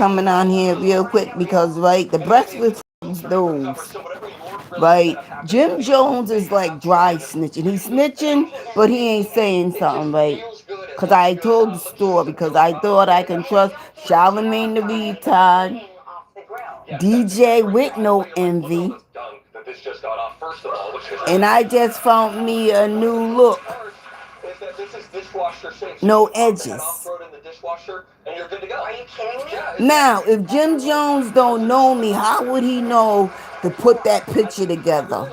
coming on here real quick because, right, the breakfast those, right? Jim Jones is like dry snitching. He's snitching, but he ain't saying something, right? Because I told the story because I thought I can trust Charlemagne the Retard, DJ with no envy, and I just found me a new look. No edges. Now, if Jim Jones don't know me, how would he know to put that picture together?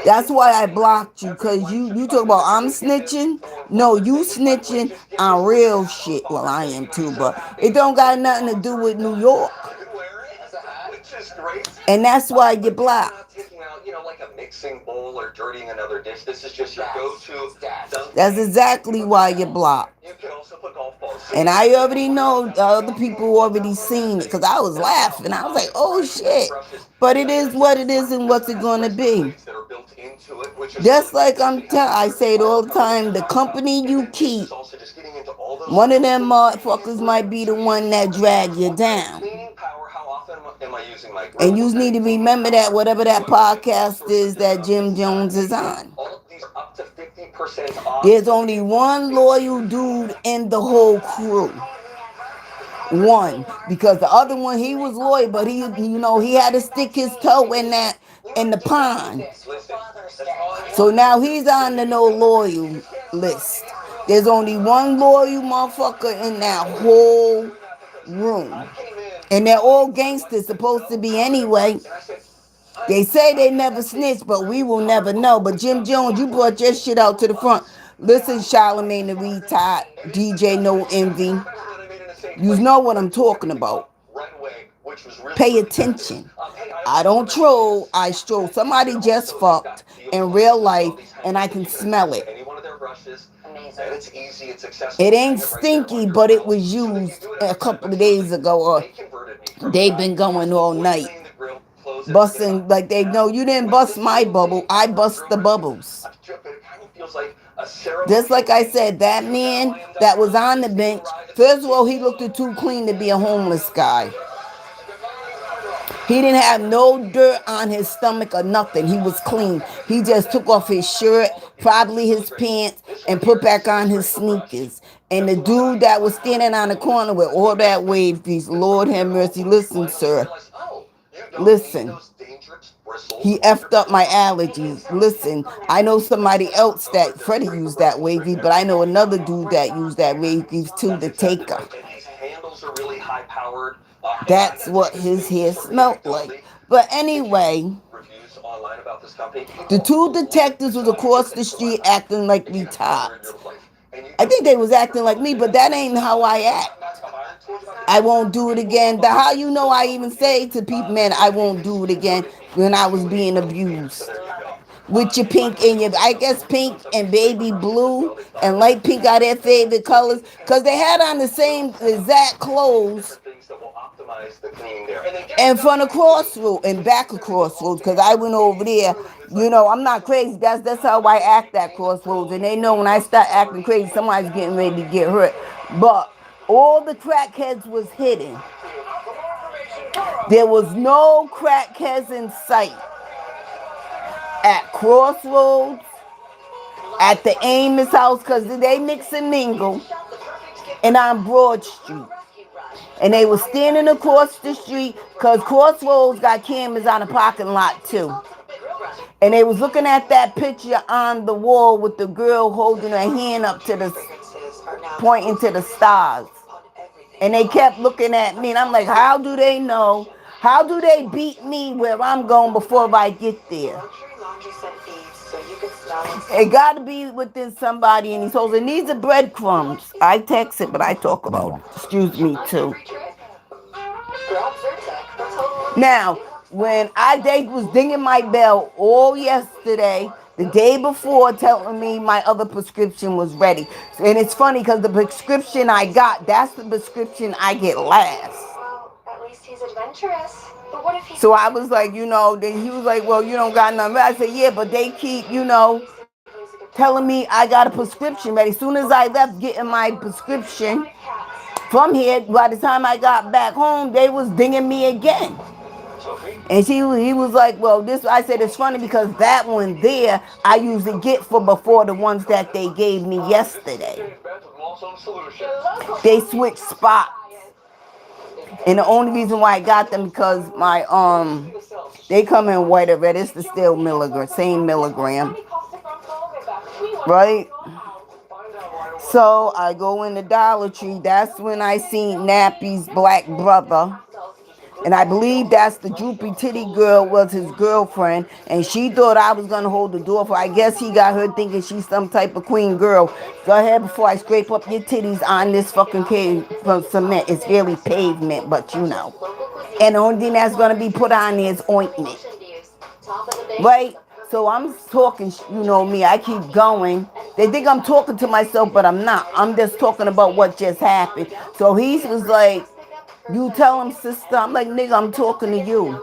That's why I blocked you, because you talk about I'm snitching. No, you snitching on real shit. Well, I am too, but it don't got nothing to do with New York. And that's why you blocked. That's exactly why you blocked. And I already know other people already seen it because I was laughing. I was like, oh shit. But it is what it is and what's it going to be. Just like I say it all the time, the company you keep, one of them motherfuckers might be the one that drag you down. And you need to remember that whatever that podcast is that Jim Jones is on. There's only one loyal dude in the whole crew. One, because the other one he was loyal, but he had to stick his toe in the pond. So now he's on the no loyal list. There's only one loyal motherfucker in that whole room. And they're all gangsters supposed to be anyway. They say they never snitch, but we will never know. But Jim Jones, you brought your shit out to the front. Listen, Charlemagne the Retard, DJ No Envy. You know what I'm talking about. Pay attention. I don't troll, I stroll. Somebody just fucked in real life, and I can smell it. It ain't stinky, but it was used a couple of days ago, or they've been going all night. Busting, like they know you didn't bust my bubble, I bust the bubbles. Just like I said, that man that was on the bench, first of all, he looked too clean to be a homeless guy. He didn't have no dirt on his stomach or nothing. He was clean. He just took off his shirt, probably his pants, and put back on his sneakers. And the dude that was standing on the corner with all that wave piece, Lord have mercy, listen, sir. Listen. He effed up my allergies. Listen, I know somebody else that Freddie used that wavy, but I know another dude that used that wavy too, the taker. That's what his hair smelled like. But anyway, the two detectives was across the street acting like retards. I think they was acting like me, but that ain't how I act. I won't do it again. How you know I even say to people, man, I won't do it again when I was being abused. With your pink and your, I guess pink and baby blue and light pink are their favorite colors. Because they had on the same exact clothes in front of Crossroads and back of Crossroads. Because I went over there. I'm not crazy. That's how I act at Crossroads. And they know when I start acting crazy, somebody's getting ready to get hurt. But all the crackheads was hidden. There was no crackheads in sight. At Crossroads, at the Amos house, because they mix and mingle, and on Broad Street. And they were standing across the street, because Crossroads got cameras on the parking lot, too. And they was looking at that picture on the wall with the girl holding her hand up to the, pointing to the stars. And they kept looking at me, and I'm like, how do they know? How do they beat me where I'm going before I get there? It got to be within somebody in these holes. And these are breadcrumbs. I text it, but I talk about it. Excuse me, too. Now, when they was dinging my bell all yesterday, the day before, telling me my other prescription was ready. And it's funny because the prescription I got, that's the prescription I get last. Well, at least he's adventurous. But what if he... So I was like, then he was like, well, you don't got nothing. I said, yeah, but they keep, telling me I got a prescription ready. As soon as I left getting my prescription, from here. By the time I got back home, they was dinging me again. And he was like, well, this, I said, it's funny because that one there, I usually get for before the ones that they gave me yesterday. They switched spots. And the only reason why I got them because my, they come in white or red. It's the still milligram, same milligram. Right? So I go in the Dollar Tree. That's when I seen Nappy's black brother. And I believe that's the droopy titty girl was his girlfriend. And she thought I was going to hold the door for her. I guess he got her thinking she's some type of queen girl. Go ahead before I scrape up your titties on this fucking cave from cement. It's really pavement, but you know. And the only thing that's going to be put on there is ointment. Right? So I'm talking, you know me, I keep going. They think I'm talking to myself, but I'm not. I'm just talking about what just happened. So he was like, you tell him, sister. I'm like, nigga, I'm talking to you.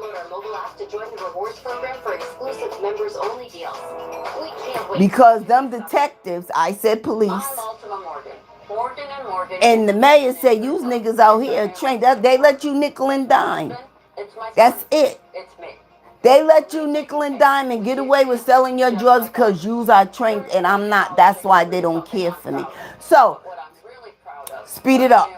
Because them detectives, I said police, and the mayor said, you niggas out here trained. They let you nickel and dime. That's it. They let you nickel and dime and get away with selling your drugs because you are trained and I'm not. That's why they don't care for me. So, speed it up.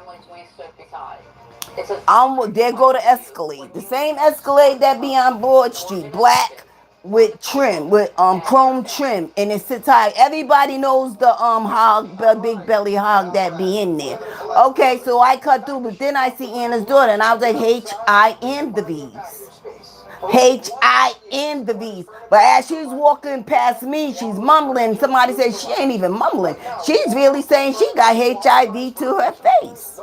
There go the Escalade. The same Escalade that be on Broad Street. Black with trim, with chrome trim. And it sits high. Everybody knows the hog, the big belly hog that be in there. Okay, so I cut through, but then I see Anna's daughter and I was like, H-I-M the V's. H-I-M the V's. But as she's walking past me, she's mumbling. Somebody says she ain't even mumbling. She's really saying she got HIV to her face.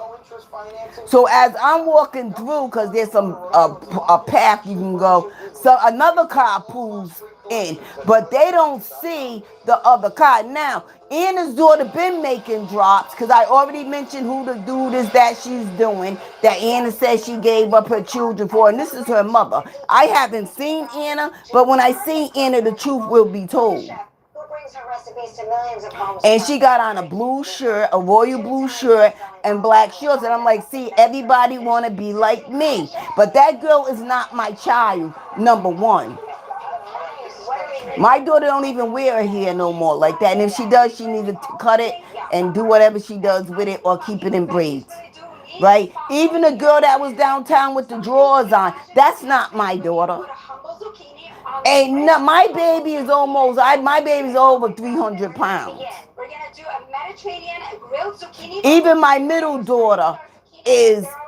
So as I'm walking through, because there's a path you can go, so another car pulls in, but they don't see the other car. Now, Anna's daughter been making drops, because I already mentioned who the dude is that she's doing, that Anna says she gave up her children for, and this is her mother. I haven't seen Anna, but when I see Anna, the truth will be told. And she got on a blue shirt, a royal blue shirt, and black shorts. And I'm like, see, everybody want to be like me. But that girl is not my child, number one. My daughter don't even wear her hair no more like that. And if she does, she needs to cut it and do whatever she does with it or keep it in braids. Right? Even the girl that was downtown with the drawers on, that's not my daughter. And no, my baby is almost, my baby's over 300 pounds. Even my middle daughter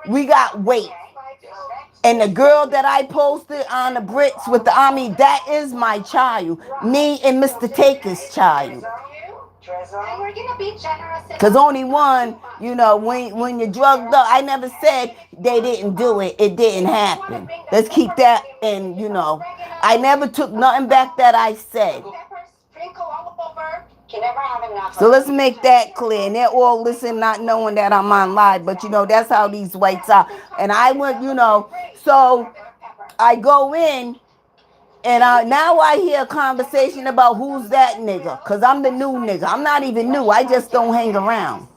we got weight. And the girl that I posted on the bricks with the army, that is my child. Me and Mr. Taker's child. Because only one, you know, when you're drugged up, I never said they didn't do it. It didn't happen. Let's keep that, and, you know, I never took nothing back that I said. So let's make that clear. And they're all listening, not knowing that I'm on live. But, you know, that's how these whites are. And I went, you know, so I go in. And now I hear a conversation about who's that nigga. Because I'm the new nigga. I'm not even new. I just don't hang around.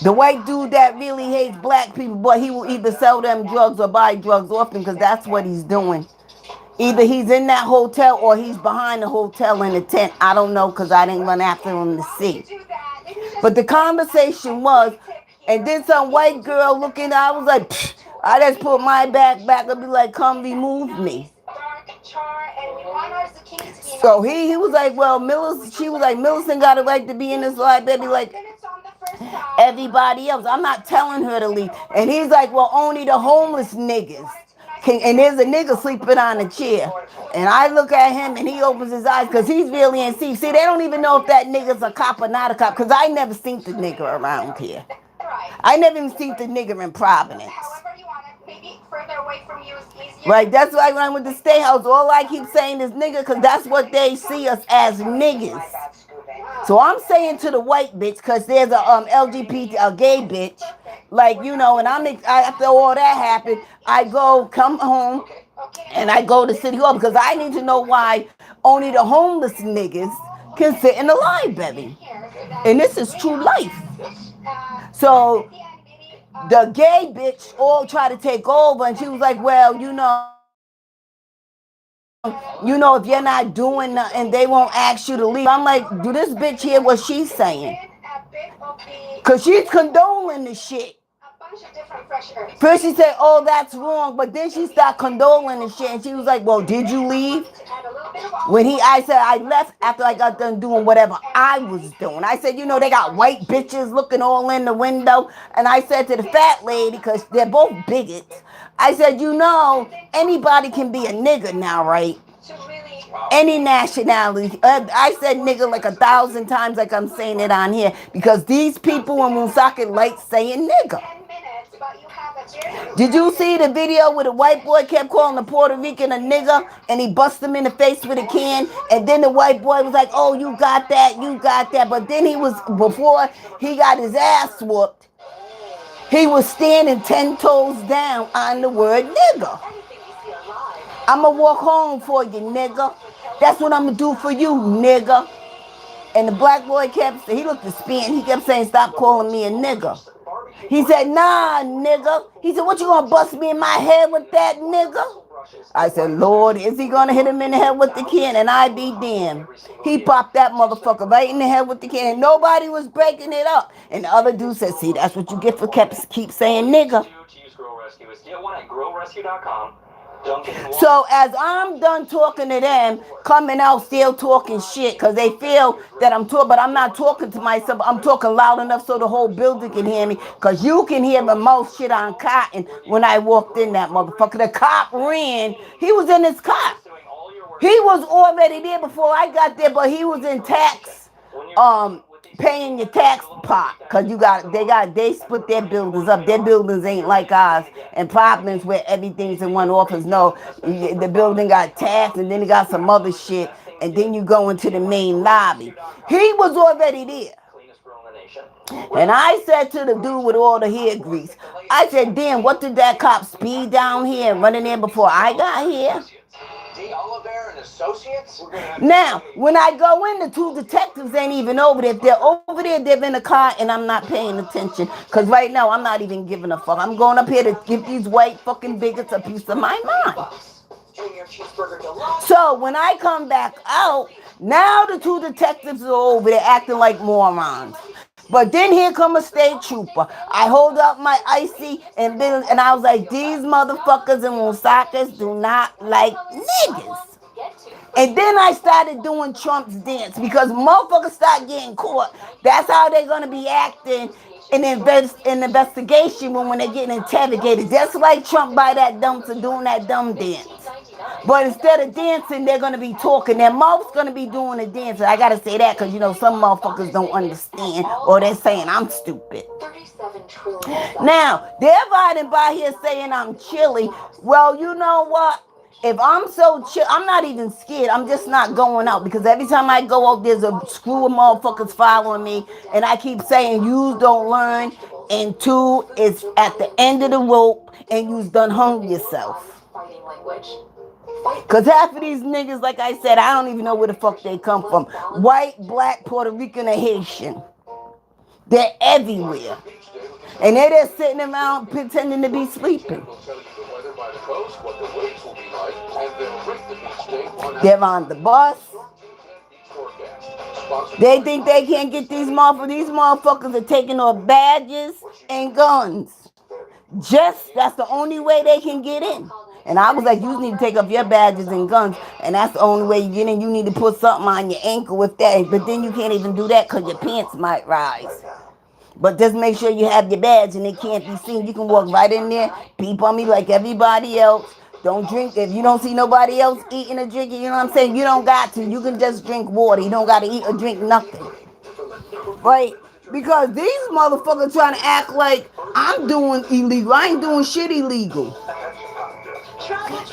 The white dude that really hates black people, but he will either sell them drugs or buy drugs off them because that's what he's doing. Either he's in that hotel or he's behind the hotel in the tent. I don't know because I didn't run after him to see. But the conversation was, and then some white girl looking, I was like, pfft. I just put my back and be like, come remove me. So he was like, well, she was like, Millicent got a right to be in this life, baby, like everybody else. I'm not telling her to leave. And he's like, well, only the homeless niggas. And there's a nigga sleeping on a chair. And I look at him and he opens his eyes because he's really in see. See, they don't even know if that nigga's a cop or not a cop because I never seen the nigga around here. I never even seen the nigga in Providence. Right, that's why when I went to State House, all I keep saying is nigga because that's what they see us as niggas. So I'm saying to the white bitch, because there's a LGBT, a gay bitch, like, you know, and after all that happened, I come home, and I go to City Hall, because I need to know why only the homeless niggas can sit in the library. And this is true life. So the gay bitch all try to take over, and she was like, well, if you're not doing nothing, they won't ask you to leave. I'm like, do this bitch hear what she's saying? Because she's condoling the shit. First she said, oh, that's wrong, but then she started condoling the shit, and she was like, well, did you leave? I said I left after I got done doing whatever I was doing. I said, they got white bitches looking all in the window. And I said to the fat lady, because they're both bigots, I said, anybody can be a nigga now, right? Any nationality. I said nigga like 1,000 times, like I'm saying it on here, because these people in Woonsocket like saying nigga. Did you see the video where the white boy kept calling the Puerto Rican a nigga and he bust him in the face with a can? And then the white boy was like, oh, you got that, you got that. But then before he got his ass whooped, he was standing 10 toes down on the word nigga. I'ma walk home for you, nigga. That's what I'ma do for you, nigga. And the black boy he looked at Spin, he kept saying, stop calling me a nigga. He said, nah, nigga. He said, what you gonna bust me in my head with that, nigga? I said, Lord, is he gonna hit him in the head with the can? And I be damned. He popped that motherfucker right in the head with the can, and nobody was breaking it up. And the other dude said, see, that's what you get for keep saying nigga. So as I'm done talking to them, coming out still talking shit, because they feel that I'm talking, but I'm not talking to myself. I'm talking loud enough so the whole building can hear me, because you can hear the most shit on Cotton when I walked in that motherfucker. The cop ran. He was in his car. He was already there before I got there, but he was in tax, paying your tax pot, because they split their buildings up. Their buildings ain't like ours, and Providence where everything's in one office. No, the building got tax, and then it got some other shit, and then you go into the main lobby. He was already there. And I said to the dude with all the hair grease, I said, damn, what did that cop speed down here and run in there before I got here? Now, when I go in, the two detectives ain't even over there. If they're over there, they're in the car, and I'm not paying attention. Because right now, I'm not even giving a fuck. I'm going up here to give these white fucking bigots a piece of my mind. So when I come back out, now the two detectives are over there acting like morons. But then here come a state trooper. I hold up my icy and I was like, these motherfuckers in Woonsocket do not like niggas. And then I started doing Trump's dance, because motherfuckers start getting caught. That's how they're going to be acting in investigation when they're getting interrogated. Just like Trump by that dumpster doing that dumb dance. But instead of dancing, they're going to be talking. Their mouth's going to be doing the dance. I got to say that because, some motherfuckers don't understand, or they're saying I'm stupid. Now, they're riding by here saying I'm chilly. Well, you know what? If I'm so chill, I'm not even scared. I'm just not going out, because every time I go out, there's a screw of motherfuckers following me. And I keep saying, you don't learn. And two, it's at the end of the rope and you've done hung yourself. Because half of these niggas, like I said, I don't even know where the fuck they come from. White, black, Puerto Rican, or Haitian. They're everywhere. And they're just sitting around pretending to be sleeping. They're on the bus. They think they can't get these motherfuckers. These motherfuckers are taking off badges and guns. That's the only way they can get in. And I was like, you need to take off your badges and guns, and that's the only way you get in. You need to put something on your ankle with that, but then you can't even do that because your pants might rise. But just make sure you have your badge and it can't be seen. You can walk right in there, peep on me like everybody else. Don't drink. If you don't see nobody else eating or drinking, you know what I'm saying? You don't got to. You can just drink water. You don't got to eat or drink nothing. Right? Because these motherfuckers trying to act like I'm doing illegal. I ain't doing shit illegal.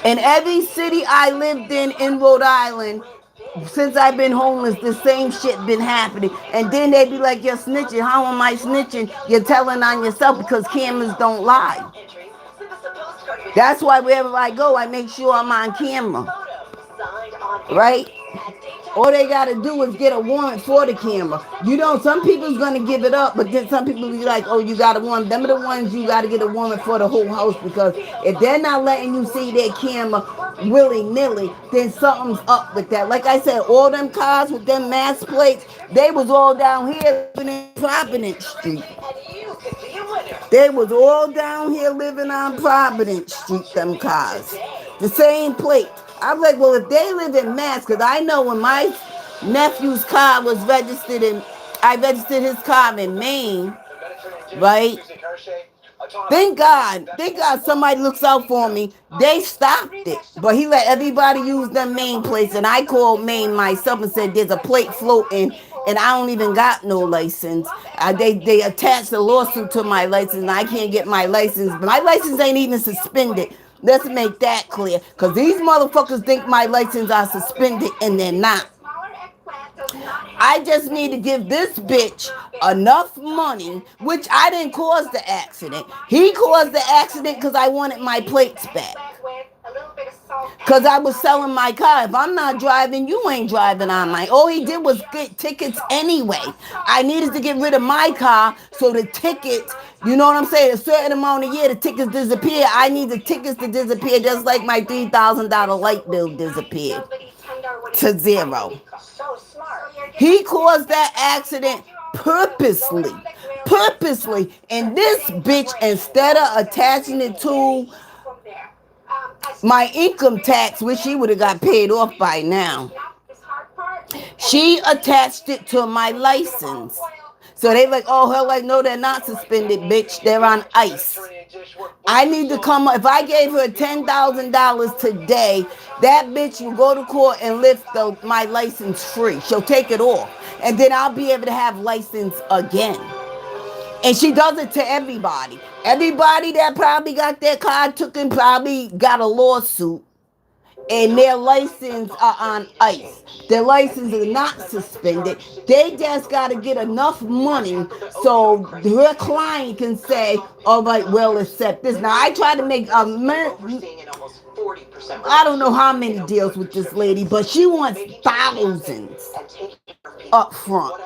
In every city I lived in Rhode Island, since I've been homeless, the same shit been happening. And then they be like, you're snitching. How am I snitching? You're telling on yourself, because cameras don't lie. That's why wherever I go, I make sure I'm on camera. Right? All they got to do is get a warrant for the camera. You know, some people's going to give it up, but then some people be like, oh, you got a warrant. Them are the ones you got to get a warrant for the whole house, because if they're not letting you see their camera willy-nilly, then something's up with that. Like I said, all them cars with them mass plates, they was all down here living in Providence Street. They was all down here living on Providence Street, them cars. The same plate. I was like, well, if they live in Mass, because I know when my nephew's car was registered in, I registered his car in Maine, right? Thank God somebody looks out for me. They stopped it, but he let everybody use them Maine plates, and I called Maine myself and said there's a plate floating, and I don't even got no license. They attached a lawsuit to my license, and I can't get my license. My license ain't even suspended. Let's make that clear, because these motherfuckers think my license are suspended, and they're not. I just need to give this bitch enough money, which I didn't cause the accident. He caused the accident because I wanted my plates back. Because I was selling my car. If I'm not driving, you ain't driving on mine. All he did was get tickets anyway. I needed to get rid of my car, so the tickets, you know what I'm saying, a certain amount of year, the tickets disappear. I need the tickets to disappear just like my $3,000 light bill disappeared to zero. He caused that accident purposely. And this bitch, instead of attaching it to my income tax, which she would have got paid off by now, she attached it to my license. So they like, oh, her like, no, they're not suspended, bitch. They're on ice. I need to come up. If I gave her $10,000 today, that bitch will go to court and lift my license free. She'll take it off. And then I'll be able to have license again. And she does it to everybody. Everybody that probably got their car taken probably got a lawsuit. And their license are on ice. Their license is not suspended. They just got to get enough money so her client can say, all right, we'll accept this. Now, I try to make I don't know how many deals with this lady, but she wants thousands up front.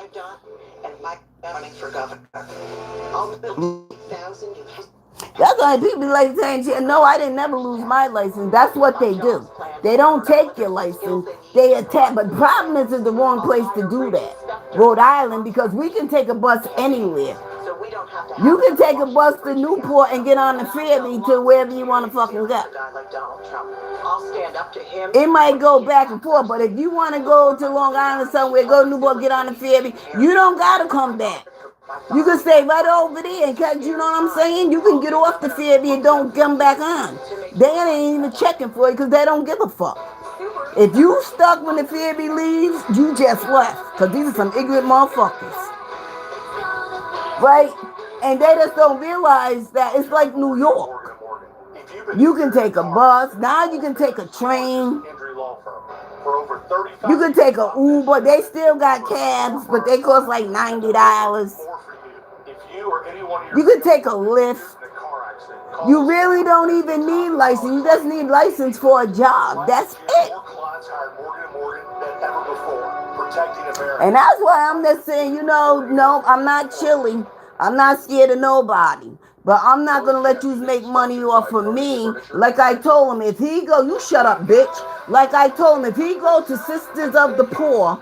That's why people be like saying, no, I didn't never lose my license. That's what they do. They don't take your license. They attack. But Providence is the wrong place to do that. Rhode Island, because we can take a bus anywhere. You can take a bus to Newport and get on the ferry to wherever you want to fucking go. It might go back and forth, but if you want to go to Long Island somewhere, go to Newport, get on the ferry, you don't got to come back. You can stay right over there and catch, you know what I'm saying? You can get off the ferry and don't come back on. They ain't even checking for you because they don't give a fuck. If you stuck when the ferry leaves, you just left, because these are some ignorant motherfuckers. Right? And they just don't realize that it's like New York. You can take a bus. Now you can take a train. You can take a Uber. They still got cabs, but they cost like $90. You can take a Lyft. You really don't even need license. You just need license for a job. That's it. And that's why I'm just saying, no, I'm not chilling. I'm not scared of nobody. But I'm not going to let you make money off of me. Like I told him, if he go, you shut up, bitch. Like I told him, if he go to Sisters of the Poor,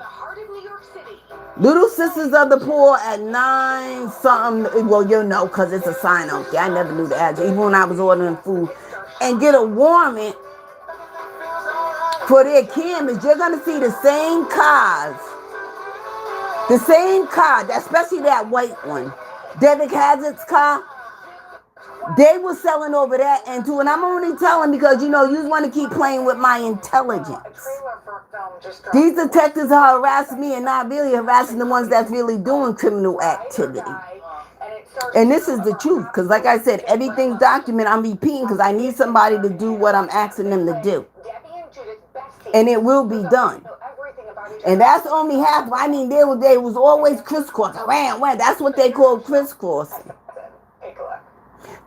Little Sisters of the Poor at 9 something, well, because it's a sign out there. I never knew the address, even when I was ordering food. And get a warrant for their cameras, you're going to see the same cars. The same car, especially that white one. Derek Hazard's car. They were selling over that and too, and I'm only telling because you want to keep playing with my intelligence. These detectives are harassing me and not really harassing the ones that's really doing criminal activity. And this is the truth, because like I said, everything's documented. I'm repeating because I need somebody to do what I'm asking them to do. And it will be done. And that's only half. I mean, they was always crisscrossing. That's what they call crisscrossing.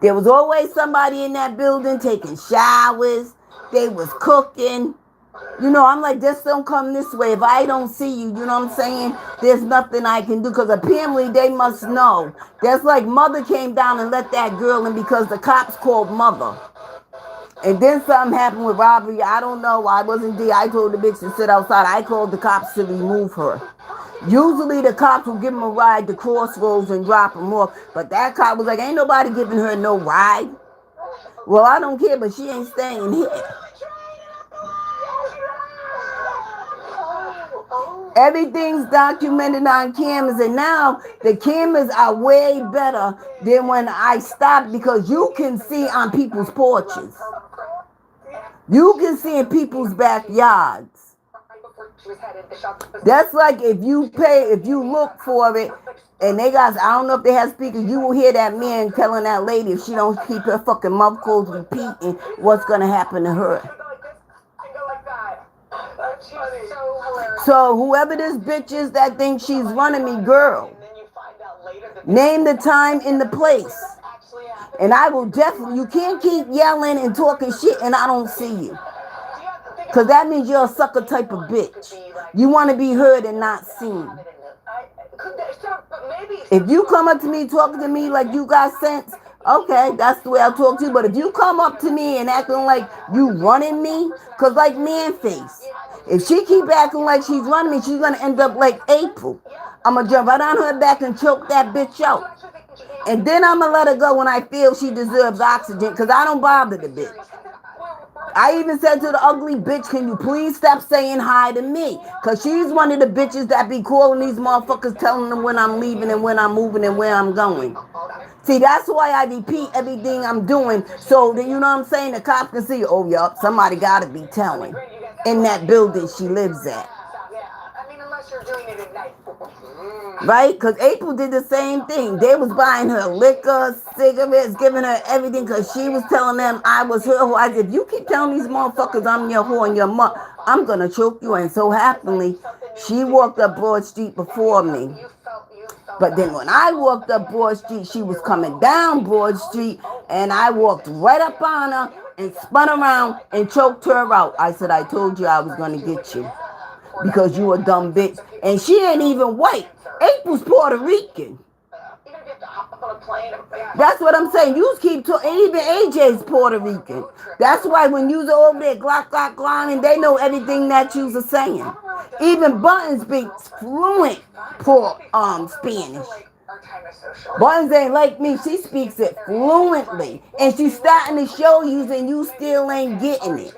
There was always somebody in that building taking showers. They was cooking. I'm like, just don't come this way. If I don't see you, you know what I'm saying? There's nothing I can do because apparently they must know. That's like mother came down and let that girl in because the cops called mother. And then something happened with robbery. I don't know. I wasn't there. I told the bitch to sit outside. I called the cops to remove her. Usually the cops will give them a ride to Crossroads and drop them off. But that cop was like, ain't nobody giving her no ride. Well, I don't care, but she ain't staying here. Everything's documented on cameras, and now the cameras are way better than when I stopped because you can see on people's porches. You can see in people's backyards. That's like if you look for it, and they got, I don't know if they have speakers, you will hear that man telling that lady if she don't keep her fucking mouth closed repeating what's going to happen to her. So whoever this bitch is that thinks she's running me, girl, name the time and the place. And I will definitely, you can't keep yelling and talking shit and I don't see you. Because that means you're a sucker type of bitch. You want to be heard and not seen. If you come up to me talking to me like you got sense, okay, that's the way I'll talk to you. But if you come up to me and acting like you running me, because like man face, if she keep acting like she's running me, she's going to end up like April. I'm going to jump right on her back and choke that bitch out. And then I'm going to let her go when I feel she deserves oxygen because I don't bother the bitch. I even said to the ugly bitch, can you please stop saying hi to me? Because she's one of the bitches that be calling these motherfuckers telling them when I'm leaving and when I'm moving and where I'm going. See, that's why I repeat everything I'm doing so that, you know what I'm saying, the cops can see, oh, yup, somebody got to be telling in that building she lives at. Right? Because April did the same thing. They was buying her liquor, cigarettes, giving her everything because she was telling them I was her whore. I said, if you keep telling these motherfuckers I'm your whore and your mother, I'm going to choke you. And so happily, she walked up Broad Street before me. But then when I walked up Broad Street, she was coming down Broad Street, and I walked right up on her and spun around and choked her out. I said, I told you I was going to get you because you a dumb bitch. And she ain't even white. April's Puerto Rican. That's what I'm saying. You keep talking. And even AJ's Puerto Rican. That's why when you's over there glock, glock, glocking, they know everything that you's are saying. Even Button speaks fluent Spanish. Buttons ain't like me. She speaks it fluently. And she's starting to show you and you still ain't getting it.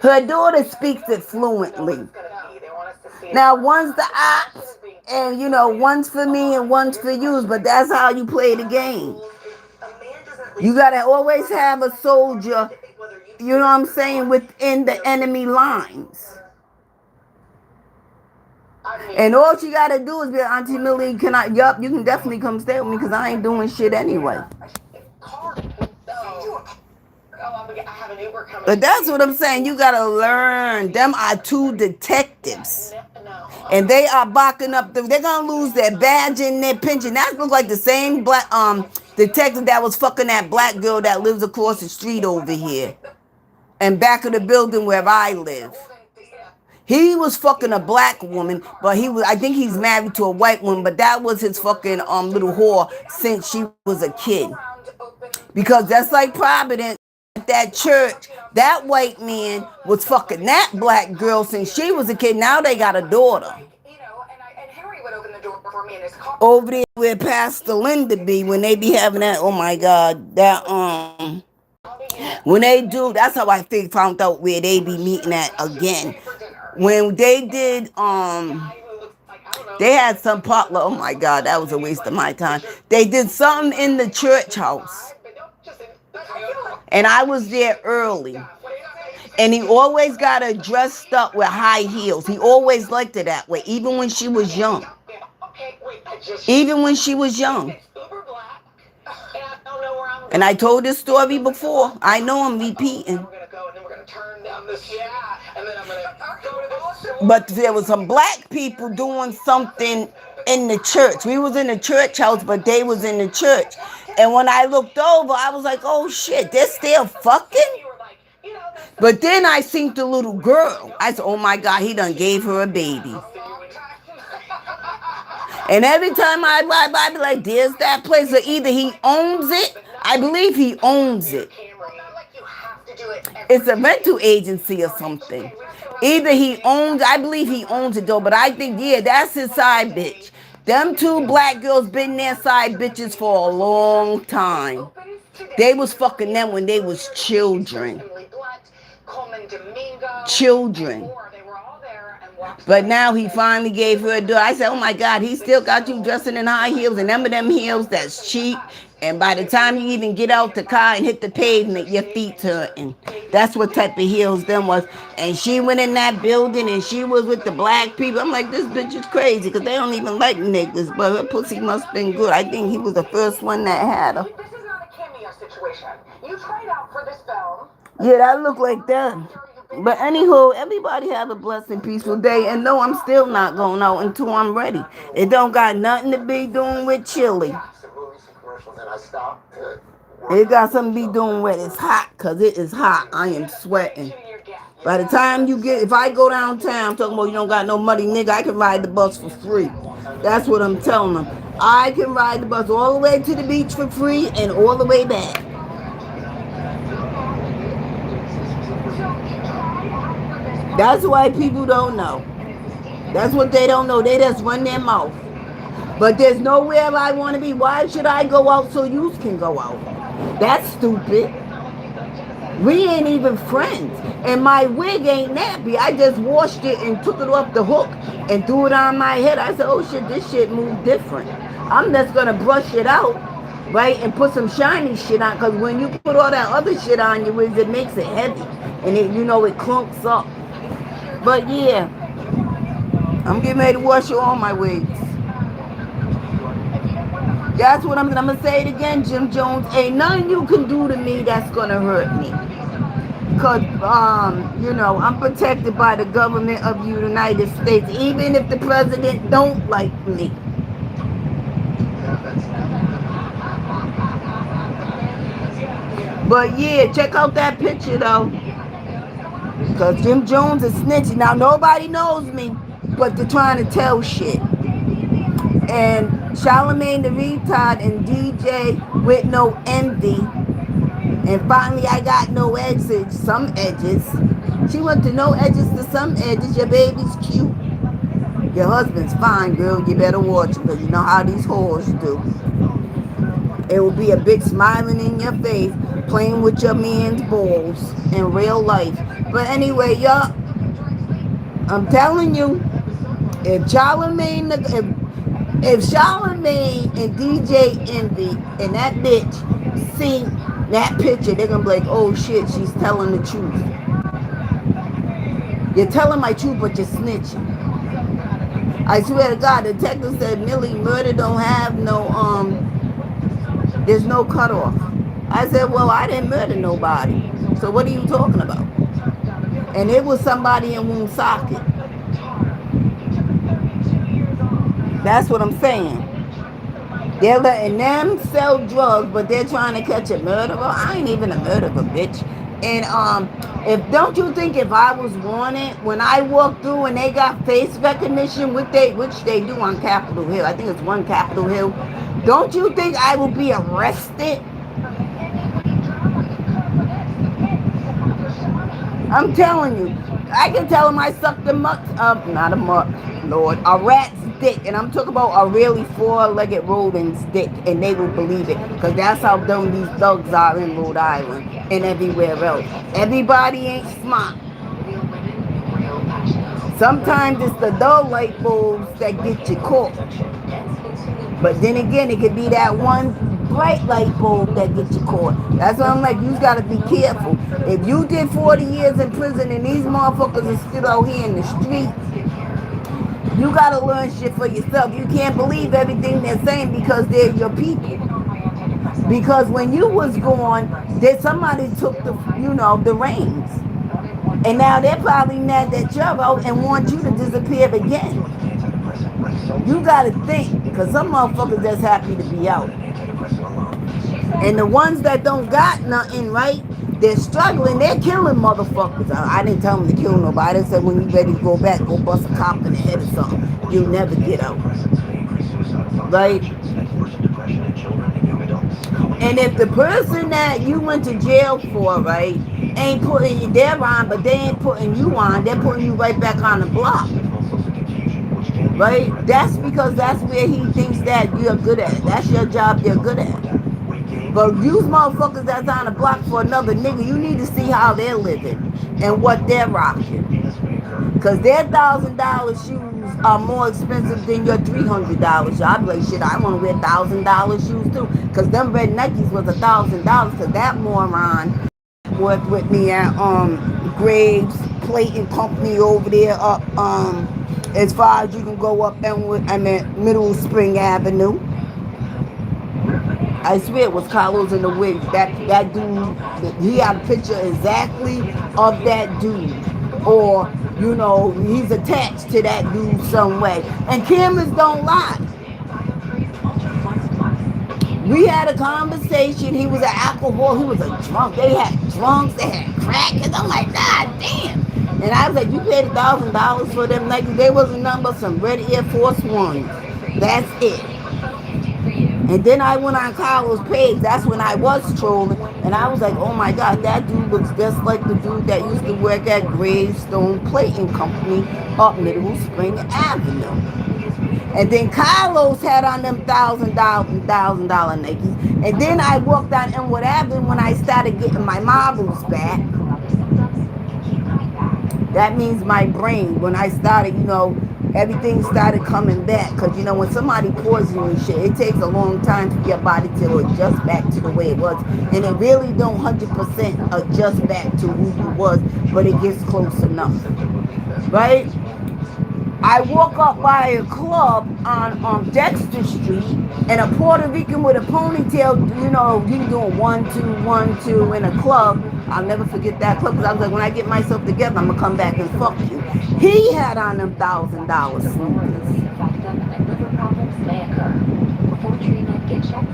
Her daughter speaks it fluently. Now, one's the ops, and one's for me and one's for you, but that's how you play the game. You gotta always have a soldier, you know what I'm saying, within the enemy lines. And all you gotta do is be Auntie Millie, you can definitely come stay with me because I ain't doing shit anyway. But that's what I'm saying. You gotta learn. Them are two detectives. And they are backing up them. They're gonna lose their badge and their pension. That looks like the same black detective that was fucking that black girl that lives across the street over here. And back of the building where I live. He was fucking a black woman, but I think he's married to a white woman, but that was his fucking little whore since she was a kid. Because that's like Providence at that church, that white man was fucking that black girl since she was a kid. Now they got a daughter. Over there where Pastor Linda be, when they be having that, oh my God, that when they do, that's how I found out where they be meeting at again. When they did they had some potluck. Oh my God, that was a waste of my time. They did something in the church house. And I was there early. And he always got her dressed up with high heels. He always liked her that way, even when she was young. Even when she was young. And I told this story before. I know I'm repeating. But there was some black people doing something in the church. We was in the church house, but they was in the church. And when I looked over, I was like, oh shit, they're still fucking? But then I seen the little girl. I said, oh my God, he done gave her a baby. And every time I ride by, I be like, there's that place. Or either he owns it. I believe he owns it. It's a rental agency or something. Either he owns, I believe he owns it though, but I think, yeah, that's his side bitch. Them two black girls been their side bitches for a long time. They was fucking them when they was children. Children. But now he finally gave her a door. I said, oh my God, he still got you dressing in high heels and them heels that's cheap. And by the time you even get out the car and hit the pavement, your feet's hurting. That's what type of heels them was. And she went in that building and she was with the black people. I'm like, this bitch is crazy because they don't even like niggas. But her pussy must have been good. I think he was the first one that had her. This is not a cameo situation. You tried out for this film. Yeah, that looked like them. But anywho, everybody have a blessed and peaceful day. And no, I'm still not going out until I'm ready. It don't got nothing to be doing with chili. It got something to be doing with it's hot, because it is hot. I am sweating. By the time you get, if I go downtown talking about you don't got no money, nigga, I can ride the bus for free. That's what I'm telling them. I can ride the bus all the way to the beach for free and all the way back. That's why people don't know. That's what they don't know. They just run their mouth. But there's nowhere I want to be. Why should I go out so you can go out? That's stupid. We ain't even friends. And my wig ain't nappy. I just washed it and took it off the hook and threw it on my head. I said, oh shit, this shit moved different. I'm just going to brush it out, right, and put some shiny shit on. Because when you put all that other shit on your wigs, it makes it heavy. And it, you know, it clunks up. But yeah, I'm getting ready to wash all my wigs. That's what I'm going to say it again, Jim Jones. Ain't nothing you can do to me that's going to hurt me. Because, you know, I'm protected by the government of the United States, even if the president don't like me. But yeah, check out that picture though. Because Jim Jones is snitching. Now, nobody knows me, but they're trying to tell shit. And Charlamagne the Retard and DJ with no envy. And finally, I got no edges, some edges. She went to no edges to some edges. Your baby's cute. Your husband's fine, girl. You better watch him because you know how these whores do. It will be a big smiling in your face, playing with your man's balls in real life. But anyway, y'all, I'm telling you, if Charlamagne and DJ Envy and that bitch see that picture, they're gonna be like, oh shit, she's telling the truth. You're telling my truth, but you're snitching. I swear to God, the detective said Millie, murder don't have no there's no cutoff. I said, well, I didn't murder nobody. So what are you talking about? And it was somebody in Woonsocket. That's what I'm saying. They're letting them sell drugs, but they're trying to catch a murderer. I ain't even a murderer, bitch. And if don't you think if I was wanted, when I walk through and they got face recognition, which they do on Capitol Hill, I think it's one Capitol Hill, don't you think I will be arrested? I'm telling you, I can tell them I sucked a mutt, not a mutt, Lord, a rat's dick, and I'm talking about a really four-legged rodent's dick, and they will believe it, because that's how dumb these thugs are in Rhode Island and everywhere else. Everybody ain't smart. Sometimes it's the dull light bulbs that get you caught. But then again, it could be that one bright light bulb that gets you caught. That's why I'm like, you gotta be careful. If you did 40 years in prison and these motherfuckers are still out here in the streets, you gotta learn shit for yourself. You can't believe everything they're saying because they're your people. Because when you was gone, somebody took the reins. And now they're probably mad that you're out and want you to disappear again. You gotta think, because some motherfuckers just happy to be out. And the ones that don't got nothing, right? They're struggling. They're killing motherfuckers. I didn't tell them to kill nobody. I said when you ready to go back, go bust a cop in the head or something. You'll never get out. Right? And if the person that you went to jail for, right, ain't putting you there on, but they ain't putting you on, they're putting you right back on the block. Right? That's because that's where he thinks that you're good at. That's your job you're good at. But use motherfuckers that's on the block for another nigga, you need to see how they're living and what they're rocking. Cause their $1,000 shoes are more expensive than your $300 shoes. I'd be like, shit, I want to wear $1,000 shoes too. Cause them red Nikes was $1,000. Cause that moron worked with me at Graves Plate and Company over there up as far as you can go up and I'm at Middle Spring Avenue. I swear it was Carlos in the wig. That dude, he had a picture exactly of that dude. Or, he's attached to that dude some way. And cameras don't lie. We had a conversation. He was an alcohol. He was a drunk. They had drunks. They had crack. And I'm like, God damn. And I was like, you paid $1,000 for them Nikes. They wasn't nothing but some red Air Force Ones. That's it. And then I went on Carlos' page. That's when I was trolling. And I was like, oh my God, that dude looks just like the dude that used to work at Gravestone Plating Company up Middle Spring Avenue. And then Carlos had on them $1,000 Nikes. And then I walked on Inwood Avenue when I started getting my marbles back. That means my brain. When I started, everything started coming back. Because, when somebody poisons you and shit, it takes a long time for your body to adjust back to the way it was. And it really don't 100% adjust back to who you was, but it gets close enough. Right? I walk up by a club on Dexter Street, and a Puerto Rican with a ponytail, he doing 1, 2, 1, 2 in a club. I'll never forget that club because I was like, when I get myself together, I'm gonna come back and fuck you. He had on them $1,000 sneakers.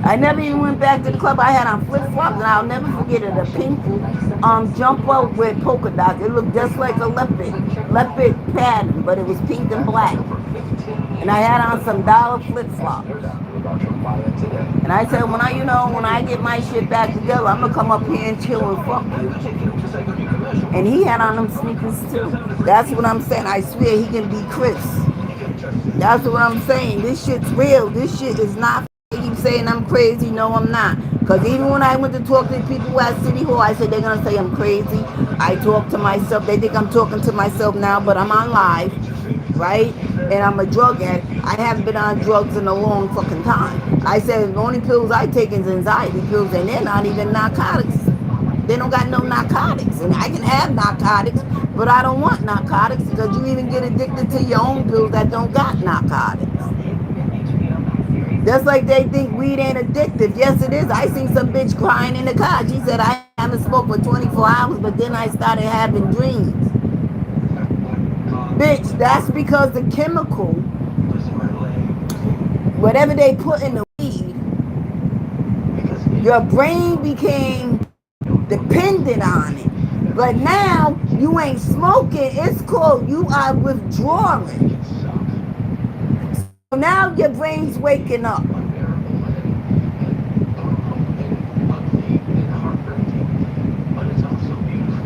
I never even went back to the club. I had on flip flops, and I'll never forget it. A pink jumper with polka dots. It looked just like a leopard pattern, but it was pink and black. And I had on some dollar flip flops. And I said, when I get my shit back together, I'm gonna come up here and chill and fuck you. And he had on them sneakers too. That's what I'm saying. I swear he can be Chris. That's what I'm saying. This shit's real. This shit is not. They keep saying I'm crazy. No, I'm not. Because even when I went to talk to people at City Hall, I said they're going to say I'm crazy. I talk to myself. They think I'm talking to myself now, but I'm on live, right? And I'm a drug addict. I haven't been on drugs in a long fucking time. I said the only pills I take is anxiety pills, and they're not even narcotics. They don't got no narcotics. And I can have narcotics, but I don't want narcotics because you even get addicted to your own pills that don't got narcotics. Just like they think weed ain't addictive. Yes, it is. I seen some bitch crying in the car. She said, I haven't smoked for 24 hours, but then I started having dreams. Bitch, that's because the chemical, whatever they put in the weed, your brain became dependent on it. But now you ain't smoking. It's called you are withdrawing. So now your brain's waking up.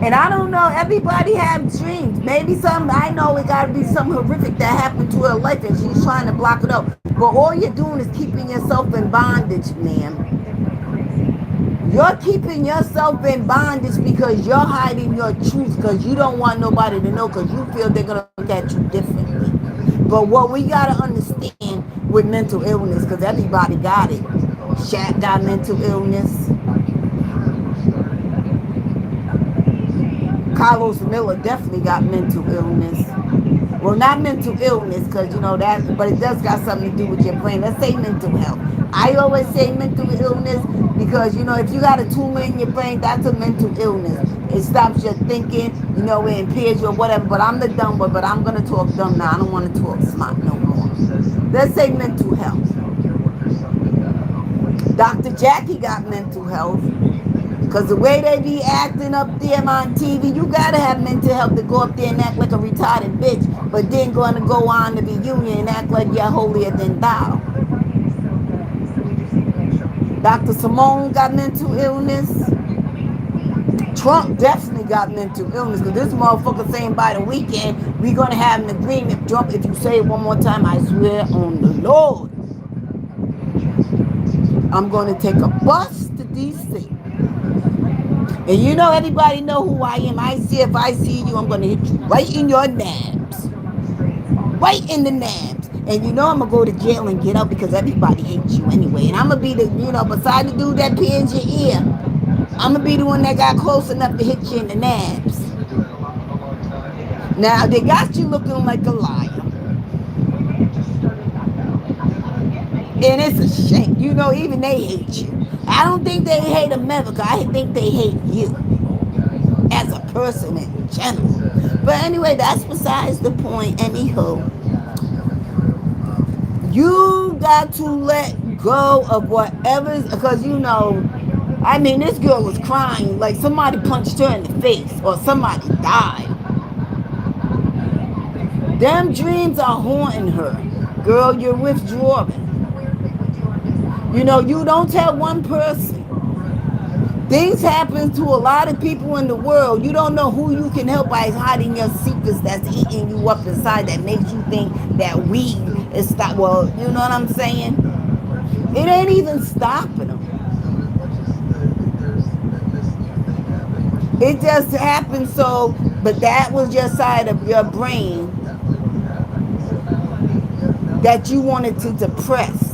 And I don't know, everybody have dreams. Maybe I know it gotta be something horrific that happened to her life and she's trying to block it up. But all you're doing is keeping yourself in bondage, ma'am. You're keeping yourself in bondage because you're hiding your truth because you don't want nobody to know because you feel they're going to look at you differently. But what we got to understand with mental illness, because everybody got it. Shaq got mental illness. Carlos Miller definitely got mental illness. Well, not mental illness because, that, but it does got something to do with your brain. Let's say mental health. I always say mental illness because, if you got a tumor in your brain, that's a mental illness. It stops your thinking, it impairs you or whatever. But I'm the dumb one, but I'm going to talk dumb now. I don't want to talk smart no more. Let's say mental health. Dr. Jackie got mental health. Because the way they be acting up there on TV, you gotta have mental health to go up there and act like a retarded bitch, but then gonna go on to the union and act like you're holier than thou. Dr. Simone got mental illness. Trump definitely got mental illness because this motherfucker saying by the weekend we gonna have an agreement. Trump, if you say it one more time, I swear on the Lord, I'm gonna take a bus to DC. And you know everybody know who I am. I see if I see you, I'm gonna hit you right in your nabs. Right in the nabs. And you know I'm gonna go to jail and get out because everybody hates you anyway. And I'm gonna be the, beside the dude that pins your ear, I'm gonna be the one that got close enough to hit you in the nabs. Now they got you looking like a liar. And it's a shame. Even they hate you. I don't think they hate America. I think they hate you as a person in general. But anyway, that's besides the point. Anywho, you got to let go of whatever's, because I mean, this girl was crying like somebody punched her in the face or somebody died. Them dreams are haunting her. Girl, you're withdrawing. You don't tell one person. Things happen to a lot of people in the world. You don't know who you can help by hiding your secrets that's eating you up inside that makes you think that weed is stop. Well, you know what I'm saying? It ain't even stopping them. It just happened so, but that was your side of your brain that you wanted to depress.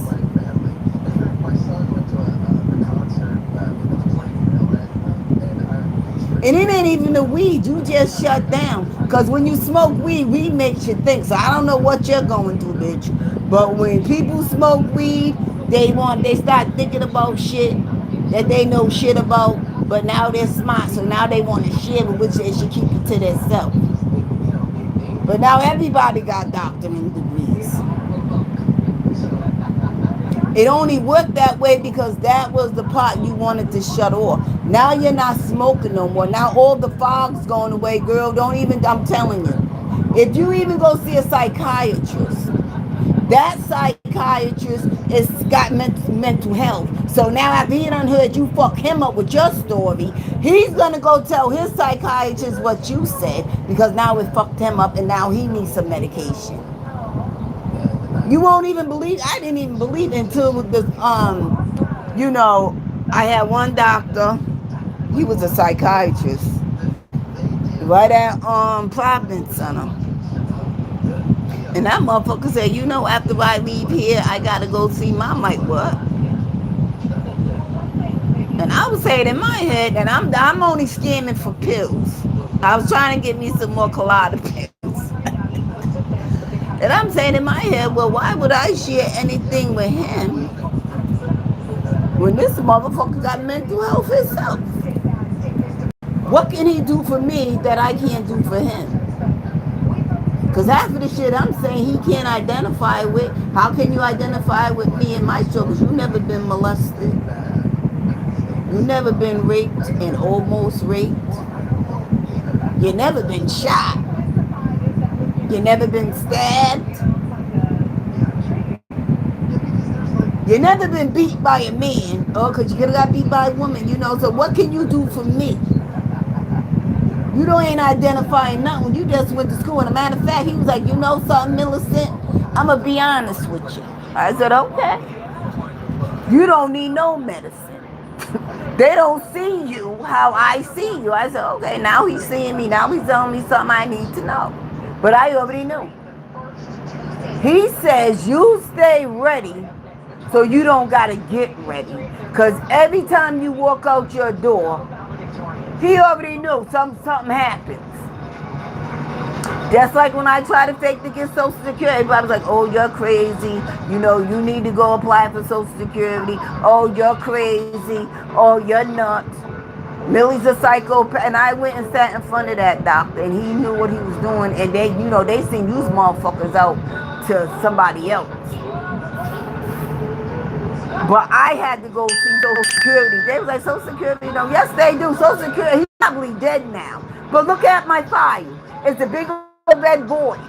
And it ain't even the weed. You just shut down. Because when you smoke weed makes you think. So I don't know what you're going through, bitch. But when people smoke weed, they start thinking about shit that they know shit about. But now they're smart. So now they want to share it, which they should keep it to themselves. But now everybody got doctorate degrees. It only worked that way because that was the part you wanted to shut off. Now you're not smoking no more. Now all the fog's going away, girl. Don't even, I'm telling you. If you even go see a psychiatrist, that psychiatrist is got mental health. So now after he done heard you fuck him up with your story, he's gonna go tell his psychiatrist what you said because now it fucked him up and now he needs some medication. You won't even believe. I didn't even believe until I had one doctor. He was a psychiatrist right at Providence Center, and that motherfucker said, after I leave here, I gotta go see my. I'm like, what? And I was saying in my head that I'm only scamming for pills. I was trying to get me some more colada pills. And I'm saying in my head, well, why would I share anything with him when this motherfucker got mental health himself? What can he do for me that I can't do for him? Because half of the shit I'm saying he can't identify with. How can you identify with me and my struggles? You never been molested. You never been raped and almost raped. You never been shot. You never been stabbed. You never been beat by a man. Oh, because you could have got beat by a woman, So what can you do for me? You don't ain't identifying nothing. You just went to school. And a matter of fact, he was like, you know something, Millicent? I'm going to be honest with you. I said, okay. You don't need no medicine. They don't see you how I see you. I said, okay, now he's seeing me. Now he's telling me something I need to know. But I already knew. He says you stay ready so you don't got to get ready. Because every time you walk out your door, he already knew something happens. Just like when I try to fake to get Social Security, everybody was like, oh, you're crazy. You need to go apply for Social Security. Oh, you're crazy. Oh, you're nuts. Millie's a psychopath. And I went and sat in front of that doctor, and he knew what he was doing. And they seen these motherfuckers out to somebody else. But I had to go see Social Security. They was like, Social Security don't. Yes, they do. Social Security, he's probably dead now. But look at my file. It's a big old red void.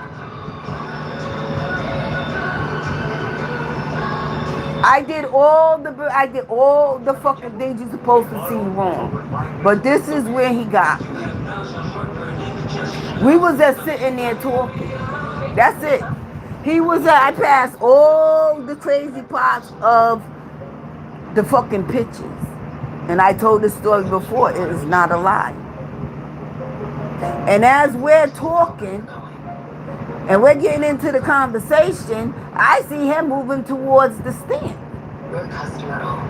I did all the fucking things you're supposed to see wrong. But this is where he got me. We was just sitting there talking. That's it. I passed all the crazy parts of the fucking pictures. And I told this story before, it is not a lie. And as we're talking, and we're getting into the conversation, I see him moving towards the stand.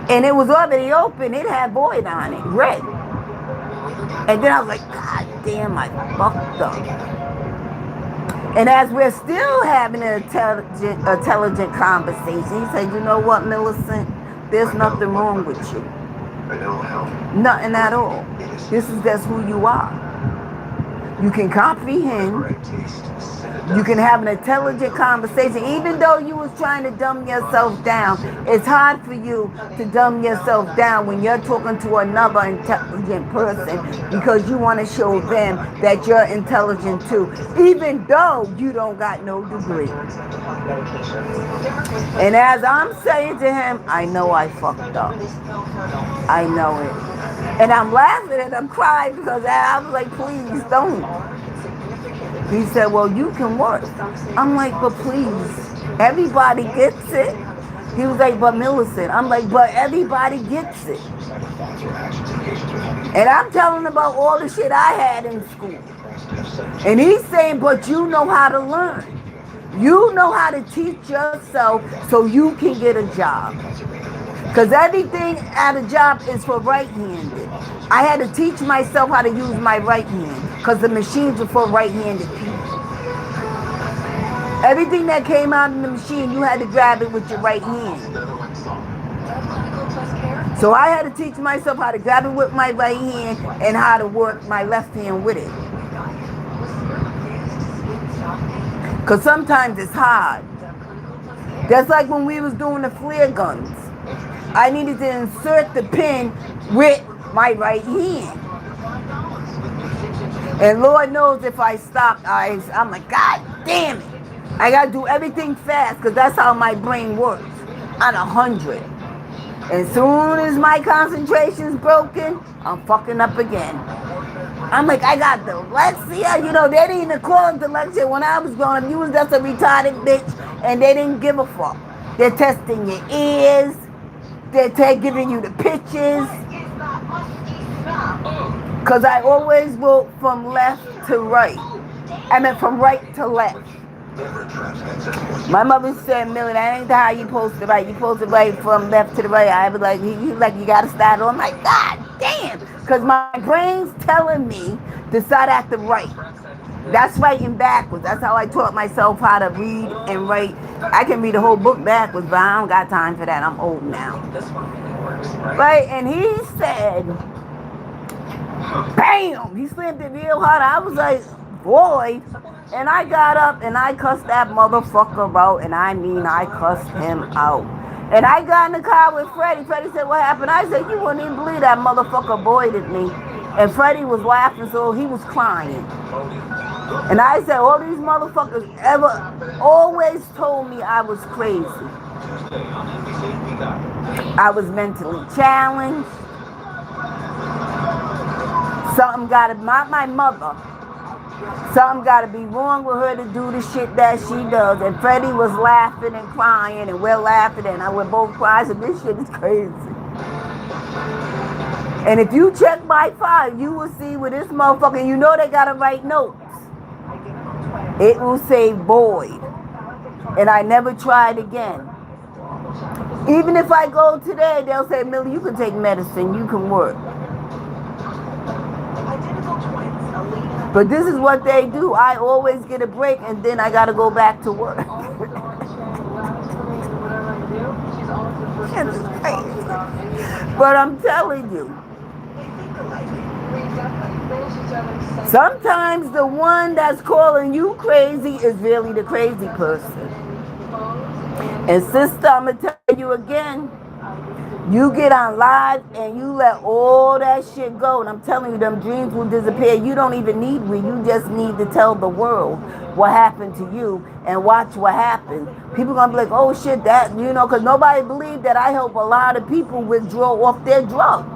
And it was already open. It had void on it, red. And then I was like, God damn, I fucked up. And as we're still having an intelligent conversation, he said, you know what, Millicent? There's nothing wrong with you. Nothing at all. This is just who you are. You can comprehend. You can have an intelligent conversation. Even though you was trying to dumb yourself down, it's hard for you to dumb yourself down when you're talking to another intelligent person because you want to show them that you're intelligent too, even though you don't got no degree. And as I'm saying to him, I know I fucked up. I know it. And I'm laughing and I'm crying because I was like, please don't. He said, well, you can work. I'm like, but please, everybody gets it. He was like, but Millicent. I'm like, but everybody gets it. And I'm telling him about all the shit I had in school. And he's saying, but you know how to learn. You know how to teach yourself so you can get a job. Because everything at a job is for right-handed. I had to teach myself how to use my right hand because the machines are for right-handed people. Everything that came out in the machine, you had to grab it with your right hand. So I had to teach myself how to grab it with my right hand and how to work my left hand with it. Because sometimes it's hard. That's like when we was doing the flare guns. I needed to insert the pin with my right hand. And Lord knows if I stopped, I'm like, God damn it. I got to do everything fast because that's how my brain works. On 100. As soon as my concentration's broken, I'm fucking up again. I'm like, I got dyslexia. You know, they didn't even call it dyslexia when I was growing up. You was just a retarded bitch and they didn't give a fuck. They're testing your ears. They're giving you the pictures. Because I always wrote from left to right. I meant from right to left. My mother said, Millie, that ain't how you supposed to write. You supposed to write from left to the right. I was like, you got to start on. I'm like, God damn. Because my brain's telling me to start at the right. That's writing backwards. That's how I taught myself how to read and write. I can read a whole book backwards, but I don't got time for that. I'm old now. Right? And he said, bam! He slammed it real hard. I was like, boy. And I got up and I cussed that motherfucker out. And I mean, I cussed him out. And I got in the car with Freddie. Freddie said, what happened? I said, you wouldn't even believe that motherfucker avoided me. And Freddie was laughing, so he was crying. And I said, all these motherfuckers always told me I was crazy. I was mentally challenged. Something gotta, not my mother. Something gotta be wrong with her to do the shit that she does. And Freddie was laughing and crying, and we're laughing, and we're both crying, and this shit is crazy. And if you check my file, you will see with this motherfucker, you know they gotta write notes. It will say void. And I never tried again. Even if I go today, they'll say, Millie, you can take medicine, you can work. But this is what they do. I always get a break and then I gotta go back to work. But I'm telling you, sometimes the one that's calling you crazy is really the crazy person. And sister, I'm gonna tell you again, You get on live and you let all that shit go, and I'm telling you, them dreams will disappear. You don't even need me. You just need to tell the world what happened to you and watch what happens. People gonna be like, oh shit, that, because nobody believed that I help a lot of people withdraw off their drugs.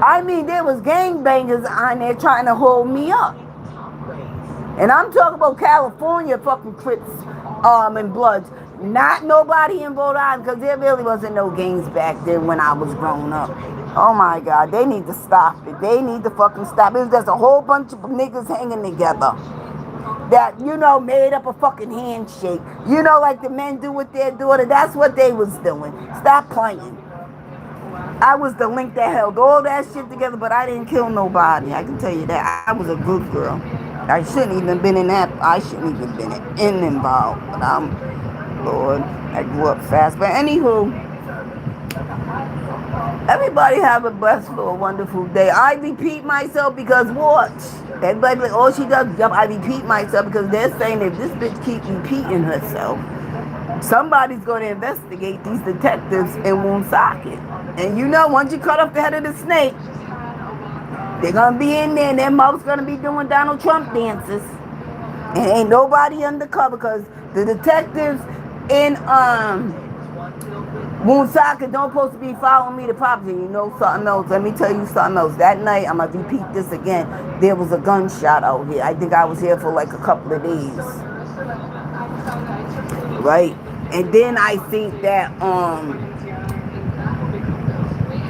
I mean, there was gangbangers on there trying to hold me up. And I'm talking about California fucking Crips and Bloods. Not nobody in Rhode Island, because there really wasn't no gangs back then when I was growing up. Oh my God, they need to stop it. They need to fucking stop it. It was just a whole bunch of niggas hanging together that, made up a fucking handshake. Like the men do with their daughter. That's what they was doing. Stop playing. I was the link that held all that shit together, but I didn't kill nobody. I can tell you that. I was a good girl. I shouldn't even been in that. I shouldn't even been involved. But Lord, I grew up fast. But anywho, everybody have a blessed, Lord, wonderful day. I repeat myself because what? Everybody like, oh, she does. Yep, I repeat myself because they're saying if this bitch keep repeating herself, somebody's going to investigate these detectives in Woonsocket. And once you cut off the head of the snake, they're going to be in there and their mouth's going to be doing Donald Trump dances. And ain't nobody undercover because the detectives in Woonsocket don't supposed to be following me to property. You know something else? Let me tell you something else. That night, I'm going to repeat this again. There was a gunshot out here. I think I was here for like a couple of days. Right? And then I think that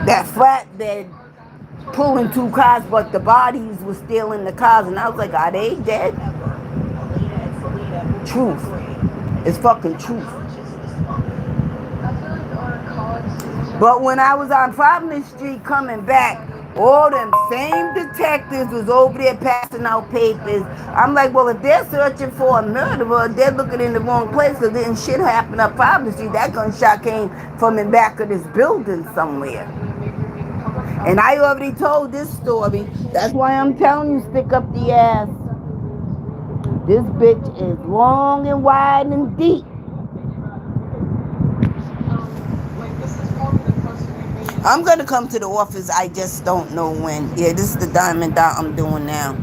that flatbed pulling two cars, but the bodies were still in the cars, and I was like, are they dead? Truth. It's fucking truth. But when I was on Providence Street coming back, all them same detectives was over there passing out papers. I'm like, well, if they're searching for a murderer, they're looking in the wrong place because didn't shit happen up Providence Street. That gunshot came from the back of this building somewhere. And I already told this story. That's why I'm telling you, stick up the ass. This bitch is long and wide and deep. I'm going to come to the office. I just don't know when. Yeah, this is the diamond dot I'm doing now.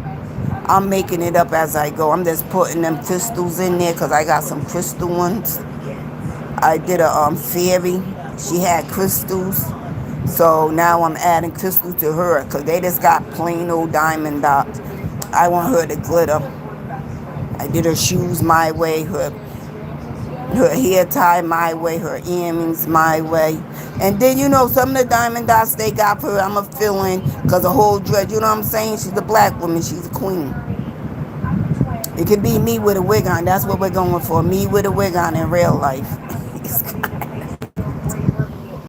I'm making it up as I go. I'm just putting them crystals in there because I got some crystal ones. I did a fairy. She had crystals. So now I'm adding crystals to her because they just got plain old diamond dots. I want her to glitter. I did her shoes my way, her hair tie my way, her earrings my way. And then, some of the diamond dots they got for her, I'm going to fill in because the whole dress, you know what I'm saying? She's a black woman. She's a queen. It could be me with a wig on. That's what we're going for. Me with a wig on in real life.